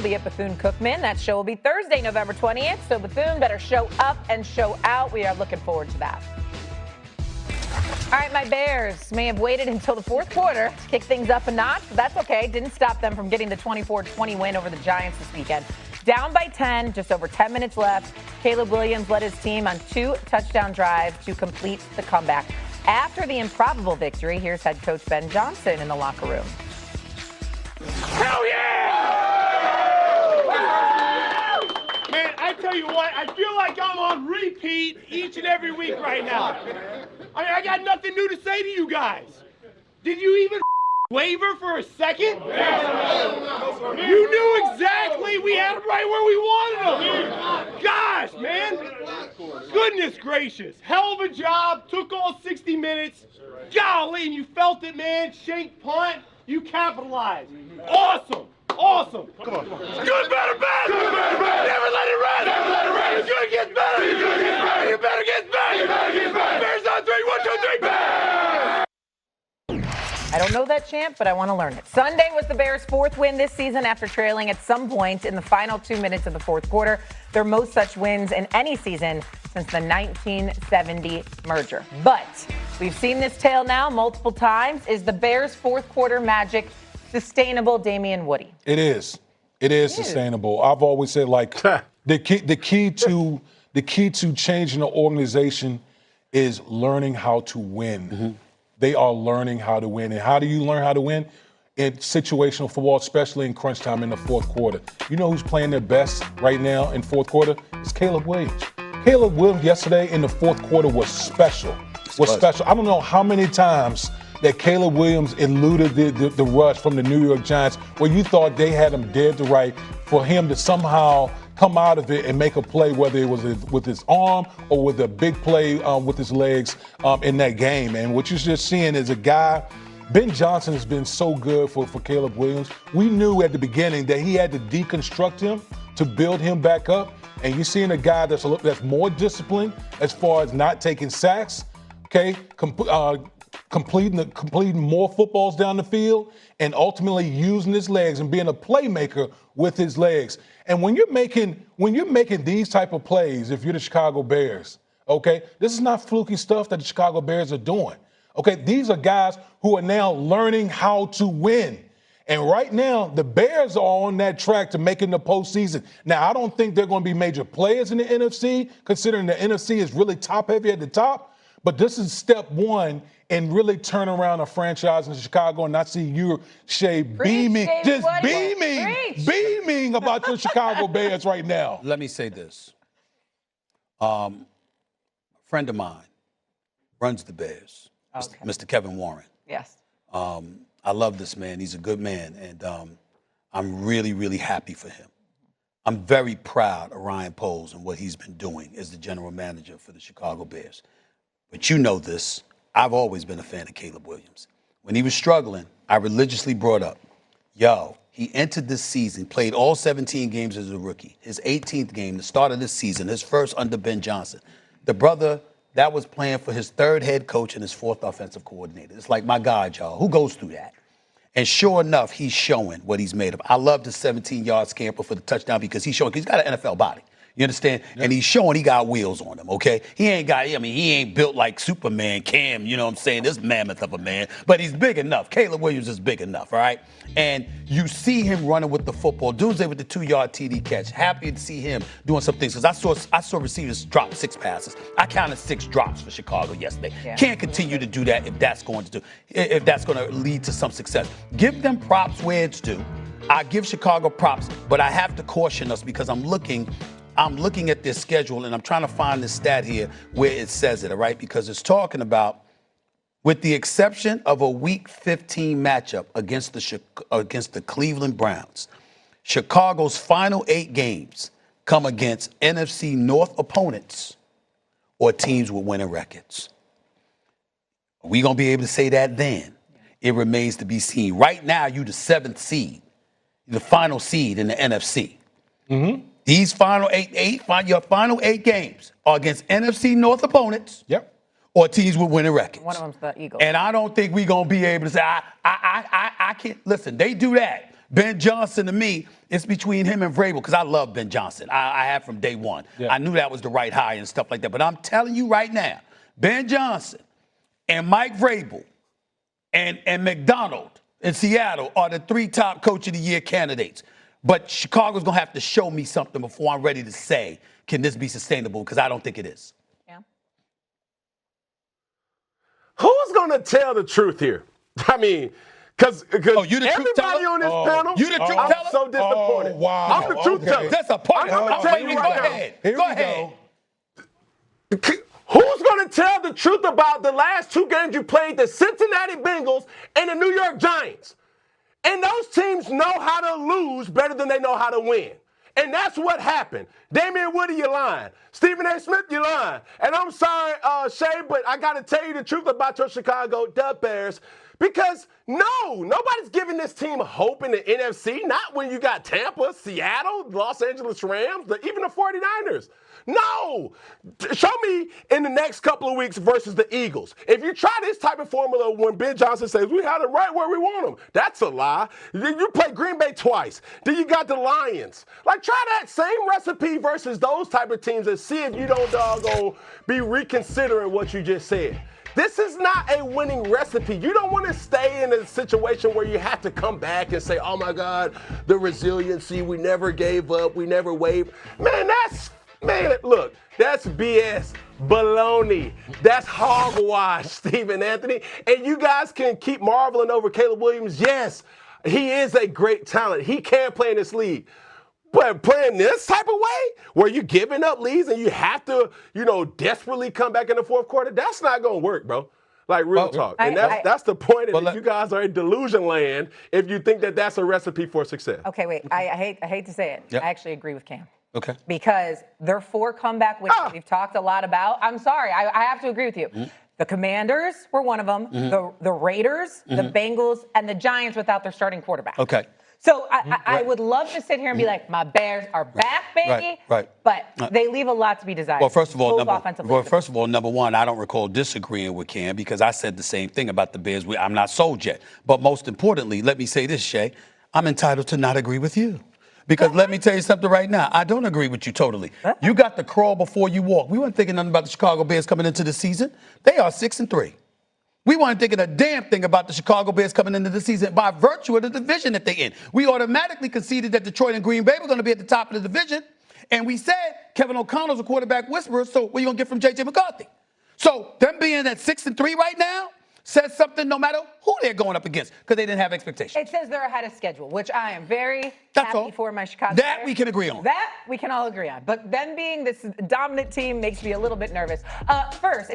be at Bethune-Cookman. That show will be Thursday, November 20th. So Bethune better show up and show out. We are looking forward to that. All right, my Bears may have waited until the fourth quarter to kick things up a notch, but that's okay. Didn't stop them from getting the 24-20 win over the Giants this weekend. Down by 10, just over 10 minutes left. Caleb Williams led his team on 2 touchdown drives to complete the comeback. After the improbable victory, here's head coach Ben Johnson in the locker room. Hell yeah! Man, I tell you what, I feel like I'm on repeat each and every week right now. I mean, I got nothing new to say to you guys. Did you even waver for a second? You knew exactly we had them right where we wanted them. Gosh, man. Goodness gracious. Hell of a job. Took all 60 minutes. Golly, and you felt it, man. Shank punt. You capitalized. Awesome. Awesome. Come on. Good, better, bad. Good, better, bad. Never let it rest. Never let it rest. Good gets better. Good gets better. You better get better. You better get better. Bears on 3. 1, 2, 3. Bears. I don't know that chant, but I want to learn it. Sunday was the Bears' 4th win this season after trailing at some point in the final 2 minutes of the fourth quarter. Their most such wins in any season since the 1970 merger. But we've seen this tale now multiple times. Is the Bears' fourth quarter magic sustainable, Damien Woody? It is. It is sustainable. I've always said, like, the key to changing the organization is learning how to win. Mm-hmm. They are learning how to win. And how do you learn how to win? In situational football, especially in crunch time in the fourth quarter. You know who's playing their best right now in fourth quarter? It's Caleb Williams. Caleb Williams yesterday in the fourth quarter was special. I don't know how many times that Caleb Williams eluded the rush from the New York Giants where you thought they had him dead to right for him to somehow come out of it and make a play, whether it was with his arm or with a big play with his legs in that game. And what you're just seeing is a guy, Ben Johnson has been so good for Caleb Williams. We knew at the beginning that he had to deconstruct him to build him back up. And you're seeing a guy that's more disciplined as far as not taking sacks, okay, completing more footballs down the field, and ultimately using his legs and being a playmaker with his legs. And when you're making these type of plays, if you're the Chicago Bears, okay, this is not fluky stuff that the Chicago Bears are doing. Okay, these are guys who are now learning how to win. And right now, the Bears are on that track to making the postseason. Now, I don't think they're going to be major players in the NFC, considering the NFC is really top-heavy at the top. But this is step one in really turning around a franchise in Chicago, and I see you, Shay, beaming about your Chicago Bears right now. Let me say this. A friend of mine runs the Bears, okay. Mr. Kevin Warren. Yes. I love this man. He's a good man, and I'm really, really happy for him. I'm very proud of Ryan Poles and what he's been doing as the general manager for the Chicago Bears. But you know this. I've always been a fan of Caleb Williams. When he was struggling, I religiously brought up, he entered this season, played all 17 games as a rookie. His 18th game, the start of this season, his first under Ben Johnson. The brother that was playing for his 3rd head coach and his 4th offensive coordinator. It's like, my God, y'all, who goes through that? And sure enough, he's showing what he's made of. I love the 17-yard scamper for the touchdown because he's showing, he's got an NFL body. You understand? Yeah. And he's showing he got wheels on him, okay? He ain't built like Superman Cam, you know what I'm saying? This mammoth of a man, but he's big enough. Caleb Williams is big enough, all right? And you see him running with the football. Doomsday with the 2-yard TD catch. Happy to see him doing some things because I saw receivers drop 6 passes. I counted 6 drops for Chicago yesterday. Yeah. Can't continue to do that if that's going to lead to some success. Give them props where it's due. I give Chicago props, but I have to caution us because I'm looking at this schedule, and I'm trying to find this stat here where it says it, all right? Because it's talking about, with the exception of a Week 15 matchup against the Cleveland Browns, Chicago's final 8 games come against NFC North opponents or teams with winning records. Are we going to be able to say that then? It remains to be seen. Right now, you're the 7th seed, the final seed in the NFC. Mm-hmm. These your final 8 games are against NFC North opponents. Yep. Or teams with winning records. One of them's the Eagles. And I don't think we're going to be able to say, I can't. Listen, they do that. Ben Johnson, to me, it's between him and Vrabel, because I love Ben Johnson. I have from day one. Yeah. I knew that was the right hire and stuff like that. But I'm telling you right now, Ben Johnson and Mike Vrabel and McDonald in Seattle are the 3 top Coach of the Year candidates. But Chicago's going to have to show me something before I'm ready to say, can this be sustainable? Because I don't think it is. Yeah. Who's going to tell the truth here? I mean, because you the truth everybody teller? on this panel, You the truth I'm teller? so disappointed. Oh, wow. I'm the truth Okay. teller. That's a point. I'm gonna tell you Go right now. ahead. Here Go we ahead. go. Who's going to tell the truth about the last 2 games you played, the Cincinnati Bengals and the New York Giants? And those teams know how to lose better than they know how to win. And that's what happened. Damian Woody, you're lying. Stephen A. Smith, you're lying. And I'm sorry, Shay, but I got to tell you the truth about your Chicago Bears. Because, no, nobody's giving this team hope in the NFC. Not when you got Tampa, Seattle, Los Angeles Rams, even the 49ers. No. Show me in the next couple of weeks versus the Eagles. If you try this type of formula when Ben Johnson says, we had it right where we want them, that's a lie. You play Green Bay twice. Then you got the Lions. Like, try that same recipe versus those type of teams and see if you don't doggone be reconsidering what you just said. This is not a winning recipe. You don't want to stay in a situation where you have to come back and say, oh my God, the resiliency, we never gave up, we never wavered. Man, look, that's BS. Baloney. That's hogwash, Stephen Anthony. And you guys can keep marveling over Caleb Williams. Yes, he is a great talent. He can play in this league. But playing this type of way, where you're giving up leads and you have to, desperately come back in the fourth quarter, that's not going to work, bro. Like, real talk. And that's the point that you guys are in delusion land if you think that that's a recipe for success. Okay, wait. I hate to say it. Yep. I actually agree with Cam. Okay. Because their 4 comeback wins we've talked a lot about. I'm sorry. I have to agree with you. Mm-hmm. The Commanders were one of them. Mm-hmm. The Raiders, the Bengals, and the Giants without their starting quarterback. Okay. So I would love to sit here and be like, my Bears are back, baby. Right. But they leave a lot to be desired. Well, first of all, number one, I don't recall disagreeing with Cam because I said the same thing about the Bears. I'm not sold yet. But most importantly, let me say this, Shay. I'm entitled to not agree with you. Because let me tell you something right now. I don't agree with you totally. You got to crawl before you walk. We weren't thinking nothing about the Chicago Bears coming into the season. They are 6-3. We weren't thinking a damn thing about the Chicago Bears coming into the season by virtue of the division that they're in. We automatically conceded that Detroit and Green Bay were going to be at the top of the division. And we said Kevin O'Connell's a quarterback whisperer, so what are you going to get from J.J. McCarthy? So them being at 6-3 right now says something no matter who they're going up against because they didn't have expectations. It says they're ahead of schedule, which I am very That's happy all. for my Chicago That Bears. we can agree on. That we can all agree on. But them being this dominant team makes me a little bit nervous. First,